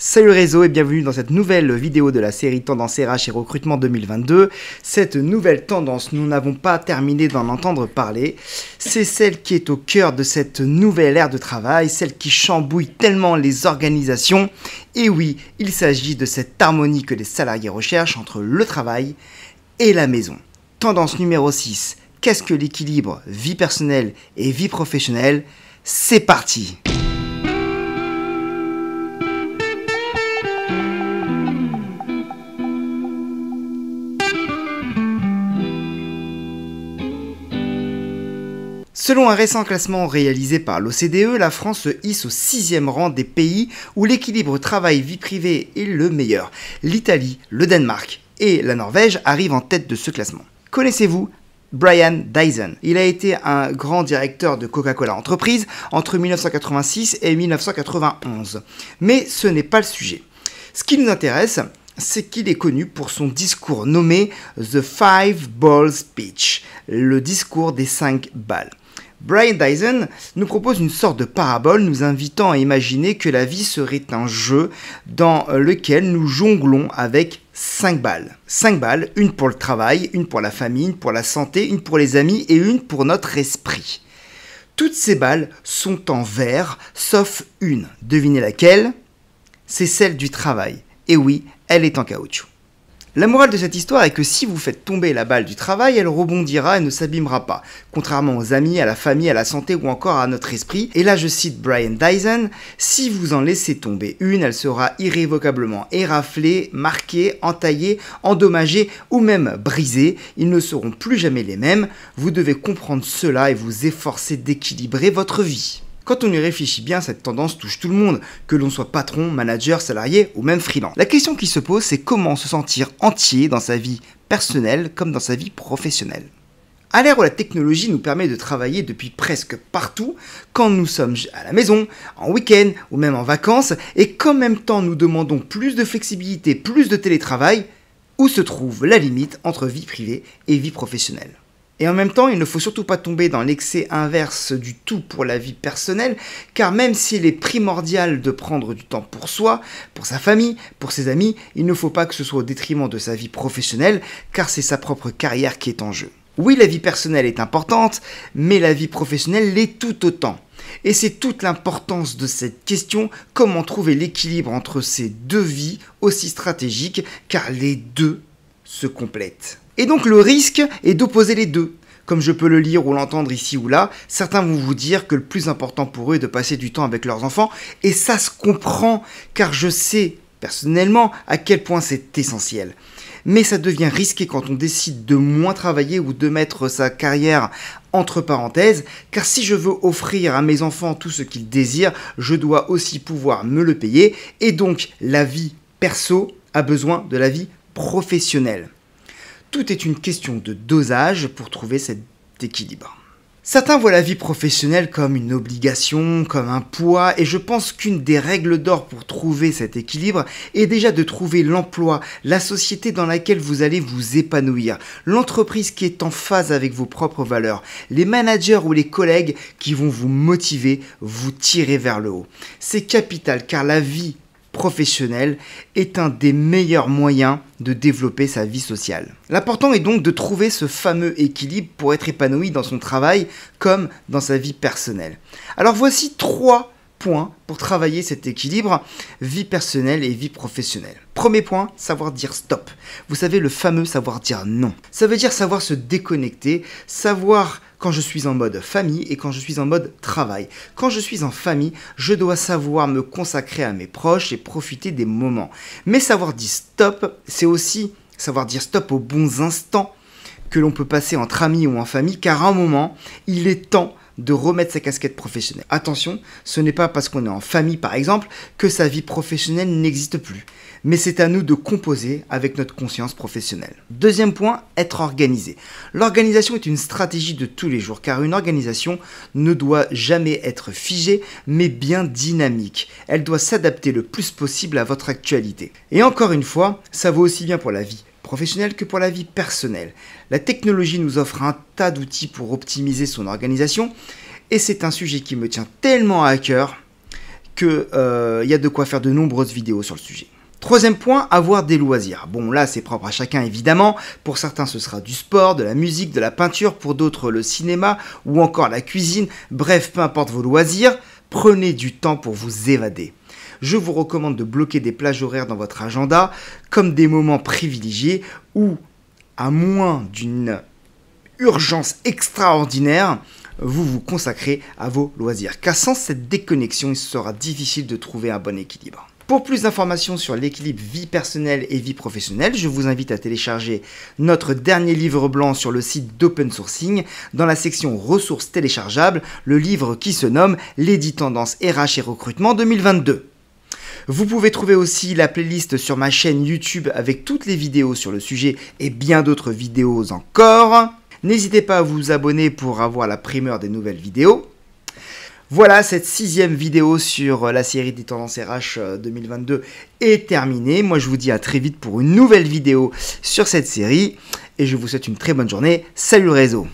Salut le réseau et bienvenue dans cette nouvelle vidéo de la série Tendance RH et Recrutement 2022. Cette nouvelle tendance, nous n'avons pas terminé d'en entendre parler. C'est celle qui est au cœur de cette nouvelle ère de travail, celle qui chambouille tellement les organisations. Et oui, il s'agit de cette harmonie que les salariés recherchent entre le travail et la maison. Tendance numéro 6, qu'est-ce que l'équilibre vie personnelle et vie professionnelle? C'est parti! Selon un récent classement réalisé par l'OCDE, la France se hisse au 6e rang des pays où l'équilibre travail-vie privée est le meilleur. L'Italie, le Danemark et la Norvège arrivent en tête de ce classement. Connaissez-vous Brian Dyson? Il a été un grand directeur de Coca-Cola Entreprise entre 1986 et 1991. Mais ce n'est pas le sujet. Ce qui nous intéresse, c'est qu'il est connu pour son discours nommé The Five Balls Speech, le discours des 5 balles. Brian Dyson nous propose une sorte de parabole nous invitant à imaginer que la vie serait un jeu dans lequel nous jonglons avec 5 balles. 5 balles, une pour le travail, une pour la famille, une pour la santé, une pour les amis et une pour notre esprit. Toutes ces balles sont en verre, sauf une. Devinez laquelle? C'est celle du travail. Et oui, elle est en caoutchouc. La morale de cette histoire est que si vous faites tomber la balle du travail, elle rebondira et ne s'abîmera pas, contrairement aux amis, à la famille, à la santé ou encore à notre esprit. Et là je cite Brian Dyson, si vous en laissez tomber une, elle sera irrévocablement éraflée, marquée, entaillée, endommagée ou même brisée. Ils ne seront plus jamais les mêmes. Vous devez comprendre cela et vous efforcer d'équilibrer votre vie. Quand on y réfléchit bien, cette tendance touche tout le monde, que l'on soit patron, manager, salarié ou même freelance. La question qui se pose, c'est comment se sentir entier dans sa vie personnelle comme dans sa vie professionnelle. À l'ère où la technologie nous permet de travailler depuis presque partout, quand nous sommes à la maison, en week-end ou même en vacances, et qu'en même temps nous demandons plus de flexibilité, plus de télétravail, où se trouve la limite entre vie privée et vie professionnelle? Et en même temps, il ne faut surtout pas tomber dans l'excès inverse du tout pour la vie personnelle, car même s'il est primordial de prendre du temps pour soi, pour sa famille, pour ses amis, il ne faut pas que ce soit au détriment de sa vie professionnelle, car c'est sa propre carrière qui est en jeu. Oui, la vie personnelle est importante, mais la vie professionnelle l'est tout autant. Et c'est toute l'importance de cette question, comment trouver l'équilibre entre ces deux vies aussi stratégiques, car les deux se complètent. Et donc le risque est d'opposer les deux. Comme je peux le lire ou l'entendre ici ou là, certains vont vous dire que le plus important pour eux est de passer du temps avec leurs enfants, et ça se comprend, car je sais personnellement à quel point c'est essentiel. Mais ça devient risqué quand on décide de moins travailler ou de mettre sa carrière entre parenthèses, car si je veux offrir à mes enfants tout ce qu'ils désirent, je dois aussi pouvoir me le payer, et donc la vie perso a besoin de la vie professionnelle. Tout est une question de dosage pour trouver cet équilibre. Certains voient la vie professionnelle comme une obligation, comme un poids, et je pense qu'une des règles d'or pour trouver cet équilibre est déjà de trouver l'emploi, la société dans laquelle vous allez vous épanouir, l'entreprise qui est en phase avec vos propres valeurs, les managers ou les collègues qui vont vous motiver, vous tirer vers le haut. C'est capital car la vie professionnel est un des meilleurs moyens de développer sa vie sociale. L'important est donc de trouver ce fameux équilibre pour être épanoui dans son travail comme dans sa vie personnelle. Alors voici 3 points pour travailler cet équilibre vie personnelle et vie professionnelle. Premier point, savoir dire stop. Vous savez, le fameux savoir dire non. Ça veut dire savoir se déconnecter, savoir quand je suis en mode famille et quand je suis en mode travail. Quand je suis en famille, je dois savoir me consacrer à mes proches et profiter des moments. Mais savoir dire stop, c'est aussi savoir dire stop aux bons instants que l'on peut passer entre amis ou en famille, car à un moment, il est temps de remettre sa casquette professionnelle. Attention, ce n'est pas parce qu'on est en famille par exemple que sa vie professionnelle n'existe plus, mais c'est à nous de composer avec notre conscience professionnelle. Deuxième point, être organisé. L'organisation est une stratégie de tous les jours, car une organisation ne doit jamais être figée, mais bien dynamique. Elle doit s'adapter le plus possible à votre actualité. Et encore une fois, ça vaut aussi bien pour la vie professionnelle que pour la vie personnelle. La technologie nous offre un tas d'outils pour optimiser son organisation, et c'est un sujet qui me tient tellement à cœur qu'il y a de quoi faire de nombreuses vidéos sur le sujet. Troisième point, avoir des loisirs. Bon, là, c'est propre à chacun, évidemment. Pour certains, ce sera du sport, de la musique, de la peinture. Pour d'autres, le cinéma ou encore la cuisine. Bref, peu importe vos loisirs, prenez du temps pour vous évader. Je vous recommande de bloquer des plages horaires dans votre agenda comme des moments privilégiés où, à moins d'une urgence extraordinaire, vous vous consacrez à vos loisirs. Car sans cette déconnexion, il sera difficile de trouver un bon équilibre. Pour plus d'informations sur l'équilibre vie personnelle et vie professionnelle, je vous invite à télécharger notre dernier livre blanc sur le site d'Open Sourcing dans la section ressources téléchargeables, le livre qui se nomme Les 10 tendances RH et recrutement 2022. Vous pouvez trouver aussi la playlist sur ma chaîne YouTube avec toutes les vidéos sur le sujet et bien d'autres vidéos encore. N'hésitez pas à vous abonner pour avoir la primeur des nouvelles vidéos. Voilà, cette 6e vidéo sur la série des tendances RH 2022 est terminée. Moi, je vous dis à très vite pour une nouvelle vidéo sur cette série. Et je vous souhaite une très bonne journée. Salut le réseau!